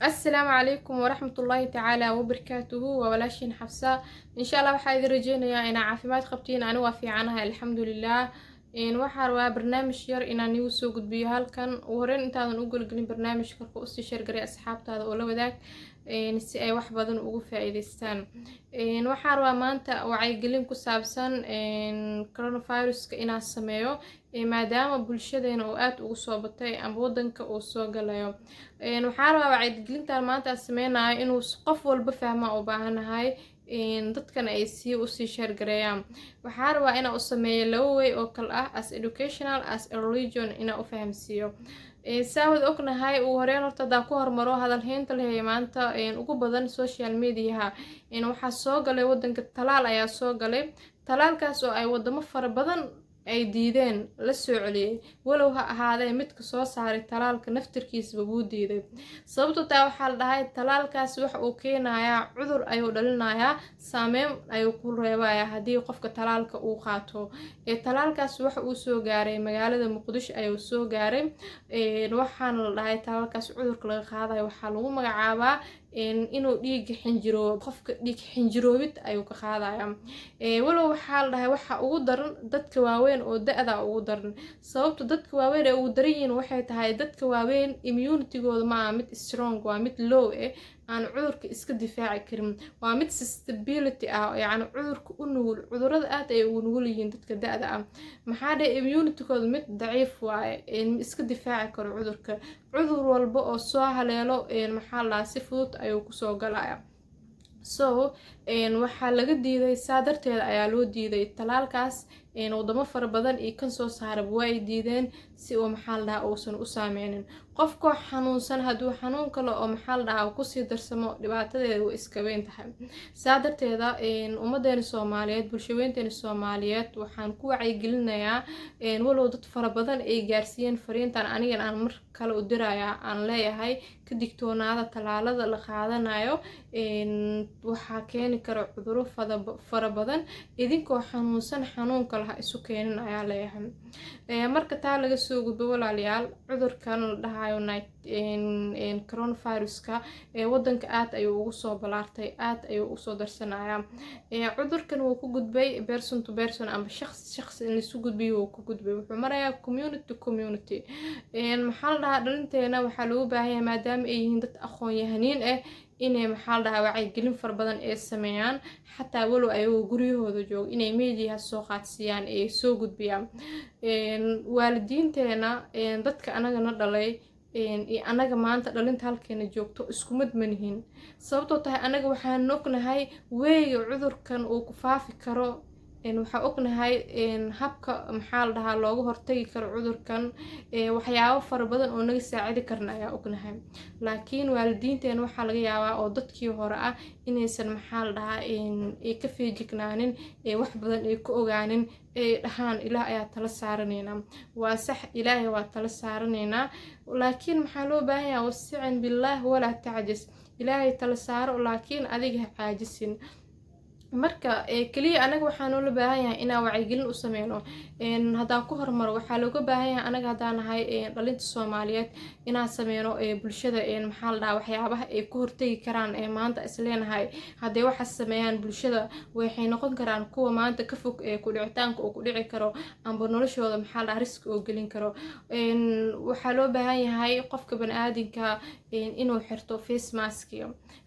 السلام عليكم ورحمة الله تعالى وبركاته وولاشين حفصة إن شاء الله waxaa idin rajeynayaa inaa caafimaad qabtiin anigu waa fiicanahay alxamdulilah waxaan rabaa barnaamij yar inaan igu soo gudbiyo halkan ugu horeyn intaadan u galgelin barnaamijka ka usii sheergaray asxaabtaada oo la wadaag si ay wax badan ugu faa'iideystaan waxaan rabaa maanta wacyigelin ku saabsan coronaviruska inaan sameeyo maadaama bulshadeena oo aad ugu soo batay ama wadanka uu soo galayo waxaan rabaa wacyigelintan maanta aan sameynayo inuu qof walba fahma u baahanahay dadkan ay usii sheergareeyaan waxaan rabaa inaan u sameeyo laba way oo kale ah as educational as a religion inaan u fahamsiiyo saawad ognahay uu horeyn horta hadaa ku hormaro hadal heynta leheya maanta ugu badan social mediaha waxaa soo galay wadanka talaal ayaa soo galay talaalkaas oo ay wadamo fara badan ay diideen la soo celiyay walow ha ahaadee midka soo saaray talaalka naftirkiisaba wuu diiday sababtoo taa waxaa la dhahay talaalkaas waxa uu keenayaa cudur ayuu dhalinayaa saameyn ayuu ku reebayaa haddii qofka talaalka uu qaato talaalkaas waxa uu soo gaaray magaalada muqdisho ayuu soo gaaray waxaana la dhahay talaalkaas cudurka laga qaadayo waxaa lagu magacaabaa inuu dhiig xinjiroobo qofka dhiig xinjiroobid ayuu ka qaadayaa walow waxaa la dhahay waxa ugu daran dadka waaweyn oo da-da ugu daran sababta dadka waaweyn ee ugu daran yihiin waxay tahay dadka waaweyn immunitygooda ma aha mid strong waa mid low aan cudurka iska difaaci karin waa mid stability ah yacni cudurka u nugul cudurada aad ay ugu nugul yihiin dadka da-da ah maxaa dhahay immunitygooda mid daciif waaye iska difaaci karo cudurka cudur walba oo soo haleelo maxaa la dhahaa si fudud ayuu kusoo galaya so waxaa laga diiday saa darteeda ayaa loo diiday talaalkaas wadamo fara badan iyo kan soo saaraba waa ay diideen si uu maxaa la dhahaa uusan u saameynin qofkoo xanuunsan hadduu xanuun kale oo maxaa la dhahaa kusii darsamo dhibaatadeeda way iska weyn tahay saa darteeda ummadeena soomaaliyeed bulshaweynteena soomaaliyeed waxaan ku wacyigelinayaa walow dad fara badan ay gaarsiiyeen fariintan anigan aan mar kale u dirayaa aan leeyahay ka digtoonaada talaalada la qaadanayo waxaa keeni kara cuduro fara badan idinkoo xanuunsan xanuun kale ha isu keenin ayaa leeyahay marka taa laga soo gudbo walaalayaal cudurkan la dhahayo coronaviruska wadanka aad ayuu ugu soo balaartay aad ayuu usoo darsanayaa cudurkan wuu ku gudbay person to person ama shaqsi in laisu gudbiyo wuu ku gudbay wuxuu marayaa community to community maxaa la dhahaa dhalinteena waxaa loogu baahan yahay maadaama ay yihiin dad aqoon yahaniin inay maxaa la dhahaa wacyigelin fara badan ay sameeyaan xataa walow ayagoo guryahooda jooga inay meediyaha soo qaadsiiyaan ee soo gudbiyaan waalidiinteena dadka anagana dhalay iyo anaga maanta dhalinta halkeena joogto isku mid manihin sababtoo tahay anaga waxaan ognahay weeyga cudurkan uu ku faafi karo waxaa ognahay habka maxaa la dhahaa looga hortagi karo cudurkan waxyaabo fara badan oo naga saacidi karna ayaa ognahay laakiin waalidiinteena waxaa laga yaabaa oo dadkii hore ah inaysan maxaa la dhahaa ay ka feejignaanin wax badan ay ka ogaanin dhahaan ilaah ayaa tala saaraneynaa waa sax ilaahay waa tala saaraneynaa laakiin maxaa loo baahan yahay wastacin billaah walaa tacjis ilaahay tala saaro laakiin adiga ha caajisin marka kaliya anaga waxaan loo baahan yahay inaan wacyigelin u sameyno haddaan ku hormaro waxaa looga baahan yahay anaga haddaan nahay dhalinta soomaaliyeed inaan sameyno bulshada maxaa la dhahaa waxyaabaha ay ku hortagi karaan maanta isleenahay hadday waxaas sameeyaan bulshada waxay noqon karaan kuwa maanta ka fog ku dhicitaanka uu ku dhici karo amba noloshooda maxaa la dhahaa riski oo gelin karo waxaa loo baahan yahay qofka bani-aadinka inuu xirto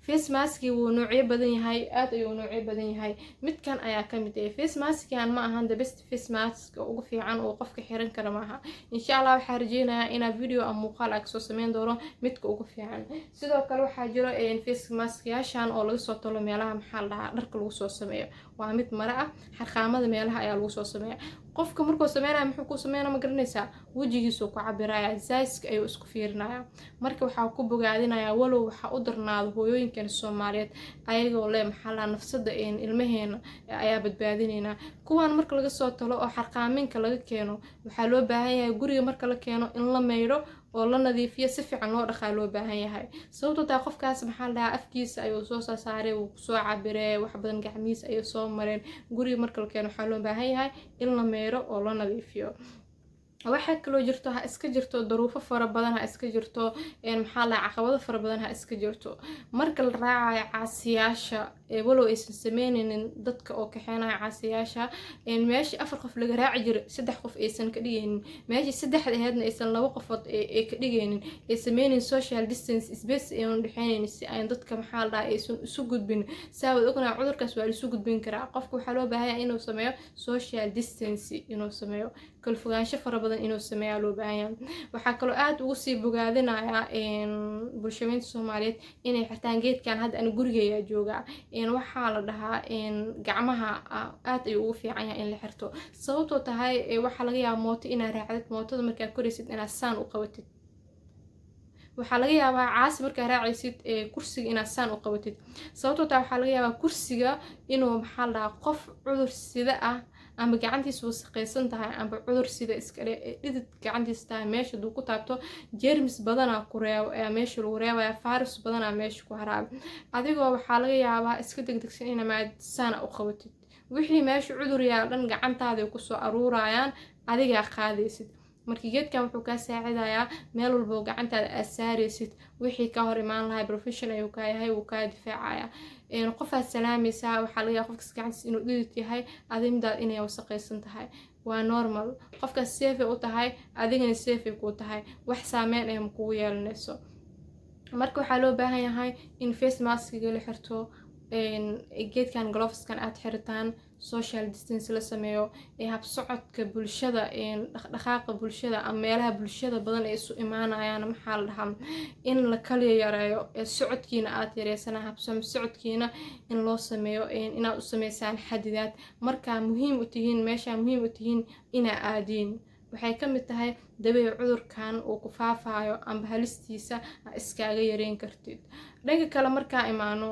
face mask wuu noocyo badan yahay aad ayuu noocyo badan yahay midkan ayaa ka mid face maskigan ma ahan the best face mask ugu fiican oo qofka xiran kara maaha insha Allah waxaa rajeynayaa inaa video ama muuqaal aan soo sameyn doono midka ugu fiican sidoo kale waxaa jiro face mask yaashan oo laga soo tolo meelaha maxaa la dhahaa dharka lagu soo sameeyo waa mid mara ah xarqaamada meelaha ayaa lagu soo sameeyaa qofka markuu sameynaa muxuu ku sameynaa ma garanaysaa wajigiisu ku cabiraya zaaska ayuu isku fiirinaya marka waxaa ku bogaadinayaa walow waxaa u darnaado hooyooyinkan Soomaaliyeed ayagoo leh maxaa la nafsada ilmaheena ayaa badbaadinayna kuwan marka laga soo talo oo xarqaaminka laga keeno waxaa loo baahan yahay guriga marka la keeno in la meeyro oo la nadiifiyo si fiican loo dhaqaa loo baahan yahay sababtoo taa qofkaas maxaa la dhahaa afkiisa ayuu soo saaray uu soo cabirey wax badan gacmihiisa ayuu soo mareen guriga marka la keeno waxaa loo baahan yahay in la meeyro oo la nadiifiyo waxa kaloo jirto ha iska jirto daruufo fara badan ha iska jirto maxaa la caqabado fara badan ha iska jirto marka la raacayo caasiyaasha walow aysan sameynaynin dadka oo kaxeynaya caasiyaasha meeshii 4 qof laga raaci jiray 3 qof aysan ka dhigaynin meeshii 3 ahaydna aysan 2 qofood ay ka dhigaynin ay sameynaynin social distance space ay u dhaxeynaynin si ay dadka maxaa la dhahay aysan isu gudbin saawad ogna cudurkaas waa isu gudbin karaa qofku waxa loo baahan yahay inuu sameeyo social distance inuu sameeyo kala fogaansho fara badan inuu sameeyo loo baahan yahay waxa kaloo aad ugu sii bogaadinayaa bulshooyinka Soomaaliyeed inay xirtaan geedkan hadda aan gurigeeya jooga waxaa la dhahaa gacmaha aad ay ugu fiican yahay in la xirto sababtoo tahay waxa laga yaabaa mooto inaad raacdid mootada markaa koraysid inaad saan u qabatid waxaa laga yaabaa caasi markaa raacaysid kursiga inaad saan u qabatid sababtoo tahay waxaa laga yaabaa kursiga inuu maxaa la dhahaa qof cudur sida ah ama gacantiisa wasaqaysan tahay ama cudur sida iska dhidid gacantiisa tahay meesha duu ku taabto jeermis badanaa ku reebo meesha lagu reebaya virus badanaa meesha ku haraa adigoo waxaa laga yaabaa iska degdegsan ina maad saana u qabatid wixii meesha cudur yaa dhan gacantaada ku soo aruurayaan adiga qaadaysid markii geedkan wuxuu ka saacidayaa meel walba oo gacantaada aad saaraysid wixii ka hor imaan lahay professional ayuu ka yahay uu ka difaacaya qofaad salaamaysaa waxaa laga yaabaa qofkaas gacantiisa inuu dhidid yahay adimdaad inay wasaqaysan tahay waa normal qofkaas safe u tahay adigana safe ku tahay wax saameyn ah ma kugu yeelanayso marka waxaa loo baahan yahay in face mask la xirto geedkan gloves kan aad xiritaan social distance la sameeyo hab socodka bulshada dhaqdhaqaaqa bulshada ama meelaha bulshada badan ay isu imaanayaan maxaa la dhahaa in la kala yareeyo socodkiina aad yareysana habsami socodkiina in loo sameeyo inaad u sameysaan xadidaad marka muhiim u tihiin meesha muhiim u tihiin ina aadiin waxay ka mid tahay dabeec cudurkan uu ku faafayo ama halistiisa iskaaga yareyn kartid dhanka kale markaa imaano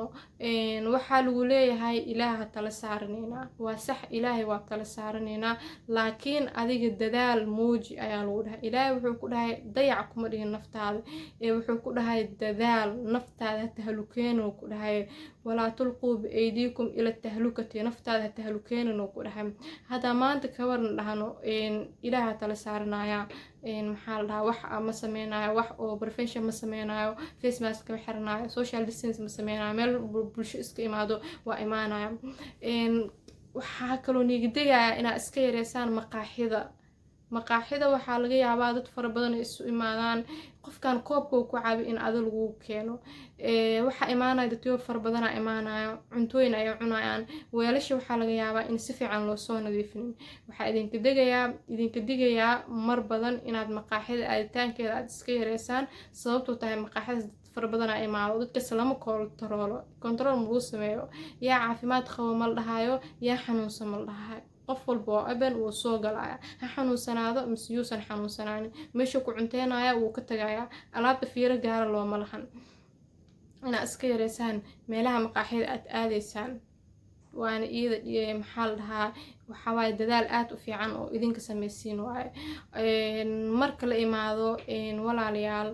waxaa lagu leeyahay ilaaha tala saarneena waa sax ilaahay waa tala saarneena laakiin adiga dadaal muuji ayaa lagu dhahay ilaahay wuxuu ku dhahay dayac kuma dhigin naftaada wuxuu ku dhahay dadaal naftaada tahlukeeno ku dhahay walaa tulquu biaydiikum ila tahlukati naftaada tahlukeeno ku dhahay hada maanta ka waran dhahno ilaaha tala saarnaya maxaa la dhahaa wax ma sameynayo wax oo prevention ma sameynayo face mask ma xiranayo social distance ma sameynayo meel bulsho iska imaado waa imaanaya waxaa kaloo niigidaya inaad iska yareysaan maqaaxida waxaa laga yaabaa dad fara badan ay isu imaadaan qofkan koobka uu ku caabi in ada lagu keeno waxa imaanaya dadyo fara badan imaanayo cuntooyin ay cunayaan weelasha waxaa laga yaabaa in si fiican loo soo nadiifin waxa idinka digayaa mar badan inaad maqaaxida aaditaankeeda aad iska yareysaan sababtoo tahay maqaaxida fara badan ay imaado dadka salama control lagu sameeyo yaa caafimaad qabo ma la dhahayo yaa xanuunsan ma la dhahayo qof walba oo aban uu soo galaya ha xanuunsanaado mise yuusan xanuunsanaanin meesha ku cunteynaya wuu ka tagayaa alaabta fiiro gaara looma lahan inaad iska yareysaan meelaha maqaaxida aad aadaysaan waana iyada maxaa la dhahaa waxaa waaye dadaal aad u fiican oo idinka samaysiin waaye marka la imaado walaalayaal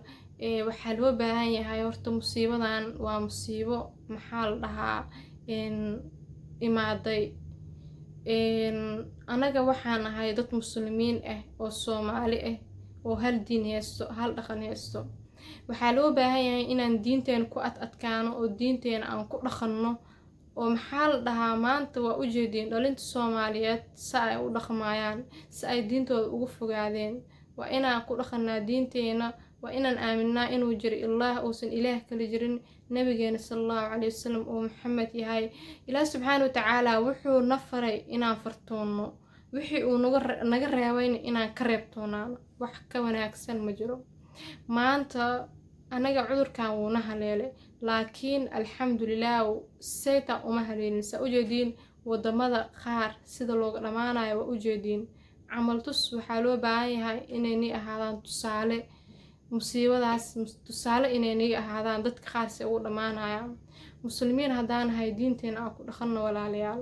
waxaa loo baahan yahay horta musiibadan waa musiibo maxaa la dhahaa imaaday anaga waxaan ahay dad muslimiin ah oo Soomaali ah oo hal diin haysto hal dhaqan haysto waxaa loo baahan yahay inaan diinteena ku adkaano oo diinteena aan ku dhaqanno oo maxaa la dhahaa maanta waa u jeedin dhalinta Soomaaliyeed si ay u dhaqmayaan si ay diintooda ugu fogaadeen waa inaan ku dhaqanaa diinteena waa inaan aaminaa inuu jiro ilaah uusan ilaah kale jirin nabigeena sallallahu alayhi wasallam oo Muhammad yahay ilaah subhanahu wa ta'ala wuxuu nafaray inaan fartoono wixii uu naga reebay inaan ka reebtoonaano wax ka wanaagsan ma jiro maanta anaga cudurkan wuu na haleelay laakiin alxamdulillah sayta uma haleelin sa u jeedin wadamada qaar sida looga dhamaanayo waa u jeedin camal tus waxaa loo baahan yahay inay ahaadaan tusaale musiibadaas tusaale inay ahaadaan dadka qaar si ugu dhamaanayaan muslimiin haddaan ahay diinteena aan ku dhaqanno walaalayaal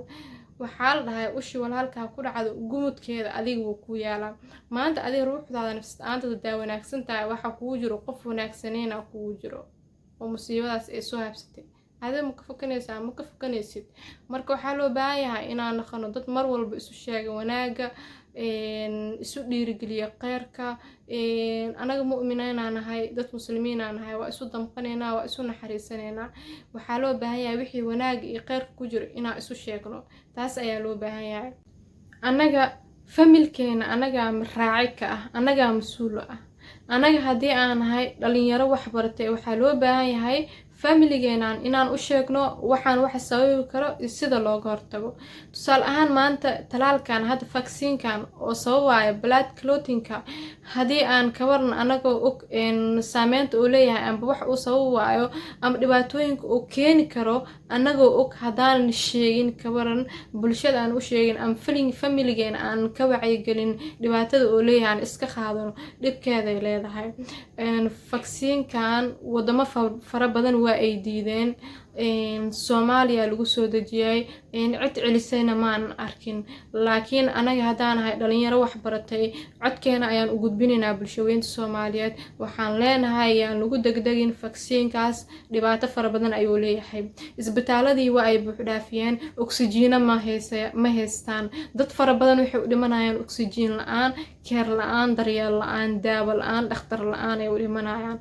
waxaa la dhahay ushi walaalkaa ku dhacdo gumudkeeda adiga wuu ku yaalaa maanta adiga ruuxdaada nafsadaantada daa wanaagsan tahay waxaa kugu jiro qof wanaagsaneyna kugu jiro oo musiibadaas ay soo habsatay هذا مكفكنيسا مكفكنيسيد marka waxaa loo baahan yahay inaan naqano dad mar walba isu sheega wanaaga isu dhiirigeliya khayrka anaga mu'miniin aan nahay dad muslimiin aan nahay waa isu damqanaynaa waa isu naxariisanaynaa waxaa loo baahan yahay wixii wanaag iyo khayrka ku jiro inaan isu sheegno taas ayaa loo baahan yahay anaga familkeena anaga raaci ka ah anaga mas'uul ah anaga haddii aan nahay dhalinyaro wax baratay waxaa loo baahan yahay familigeenan inaan u sheegno waxaan wax sababi karo sida looga hortago tusaale ahaan maanta talaalkan hadda vaccine-kan oo sababaya blood clotting-ka haddii aan ka waran anagoo og saameynta uu leeyahay amba wax uu sababayo ama dhibaatooyinka uu keeni karo anagoo og haddaan sheegin ka waran bulshada aan u sheegin ama familigeena aan ka wacyigelin dhibaatada uu leeyahay aan iska qaadano dhibkeeday leedahay vaccine-kan wadamo fara badan waa ay diideen Soomaaliya lagu soo dajiyay cid celisayna maan arkin laakiin anaga haddaan ahay dhalinyaro wax baratay codkeena ayaan u gudbinaynaa bulshooyinka Soomaaliyeed waxaan leenahay ayaan lagu degdegin vaccine-kaas dhibaato fara badan ayuu leeyahay isbitaaladii waa ay buux dhaafiyeen oksijiina ma haystaan dad fara badan waxay u dhimanayaan oksijiin la'aan keer la'aan daryeel la'aan daawo la'aan dhakhtar la'aan ay u dhimanayaan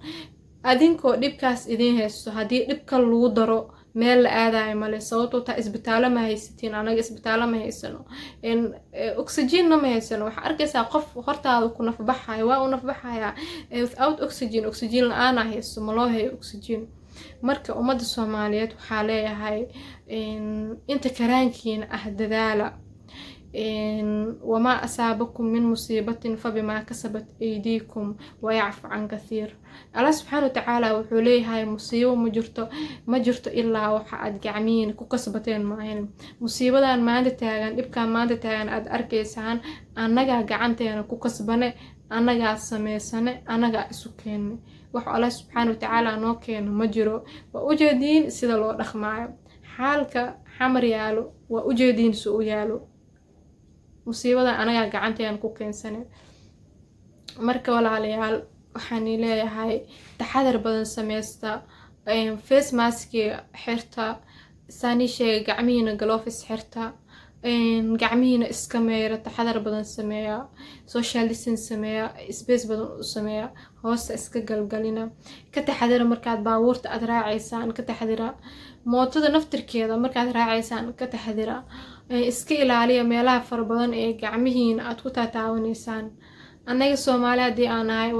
adinkoo dhibkaas idin haysto haddii dhibka lagu daro meel la aadayo male sababtoo taa isbitaalo ma haysatiin anaga isbitaalo ma haysano oxygen ma haysano waxa arkaysaa qof hortaada ku nafbaxayo waa u nafbaxaya without oxygen la'aan haysto ma loo hayo oxygen marka ummadda Soomaaliyeed waxaa leeyahay inta karaankiina ah dadaala وما أصابكم من مصيبة فبما كسبت أيديكم ويعفو عن كثير الله سبحانه وتعالى وحوليه هاي مصيبة ما جرت إلا وحاد قعمين كسبتين معين مصيبة دان ما عند تاغان إبكا ما عند تاغان أد أركيسان أناقا قعنتين كسباني أناقا سميساني أناقا إسوكين وحو الله سبحانه وتعالى نوكين مجرو وأجدين سيدا لو رخمايو حالك حمر يالو وأجدين سوء يالو musiibada anaga gacanteena ku keensanay marka walaalayaal waxaan leeyahay taxadar badan sameeysta face mask xirta saani shay gacmihiina gloves xirta gacmihiina iska meera taxadar badan sameeya social distance sameeya space badan u sameeya hoosta iska galgalina ka taxadar markaad baabuurta aad raacaysaan ka taxadira mootada naftirkeeda markaad raacaysaan ka taxadira iska ilaaliya meelaha fara badan ee gacmihiina aad ku taataawanaysaan anaga Soomaaliyeed aan nahay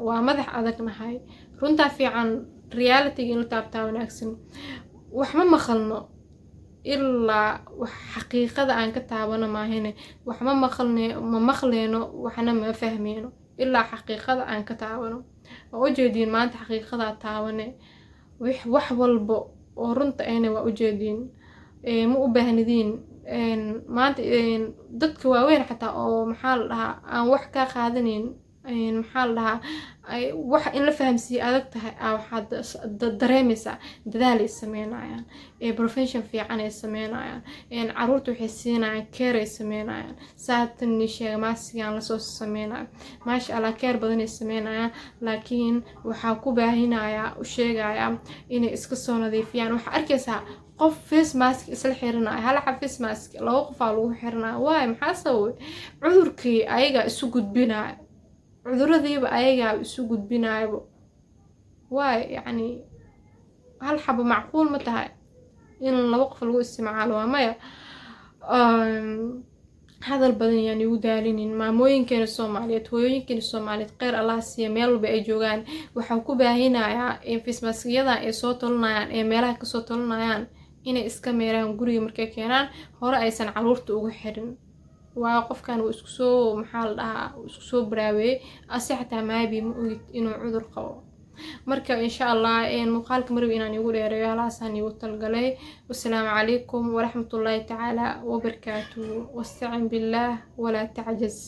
waa madax adag nahay runta fiican reality in la taabtaa wanaagsan wax ma maqalno ilaa wax xaqiiqada aan ka taabano maahine wax ma maqleeno waxna ma fahmeeno ilaa xaqiiqada aan ka taabano oo ujeedin maanta xaqiiqada taabane wax walba oo runta ayna waa ujeedin ma u baahnidin maanta dadka waaweyn xataa oo maxaa la dhahaa aan wax ka qaadanin maxaa la dhahaa wax in la fahamsiyo adag tahay waxaad dareemaysaa dadaal ay sameynayaan profession fiican ay sameynayaan caruurta waxay siinayaan care ay sameynayaan saatan sheega maasigan la soo sameynayo maasha Allah care badan ay sameynayaan laakiin waxa ku baahinayaa u sheegaya inay iska soo nadiifiyaan waxa arkaysaa qof face mask isla xirnaa hal face mask laba qof lagu xirnaa waay maxaa sababay cudurkii ayaga isu gudbinaa cuduradiiba ayaga isu gudbinaaybo waay yani hal xabo macquul ma tahay in laba qof lagu isticmaalo waa maya hadal badan yani u daalinin maamooyinkeena Soomaaliyeed hooyooyinkeena Soomaaliyeed qeyr Allah siiyo meel walba ay joogaan waxa ku baahinayaa face mask-yada ay soo tolanayaan ee meelaha ka soo tolanayaan inay iska meeraan guriga markay keenaan hore aysan caruurta ugu xirin waa qofkan uu isku soo maxaa la dhahaa isku soo baraaweey asi xataa maabi ma ogid inuu cudur qabo marka insha Allah muuqaalka marba inaan igu dheereeyo halaasaan igu talgalay wassalaamu calaykum waraxmatullaahi tacaala wabarakaatuh wasta'in billah wala ta'jaz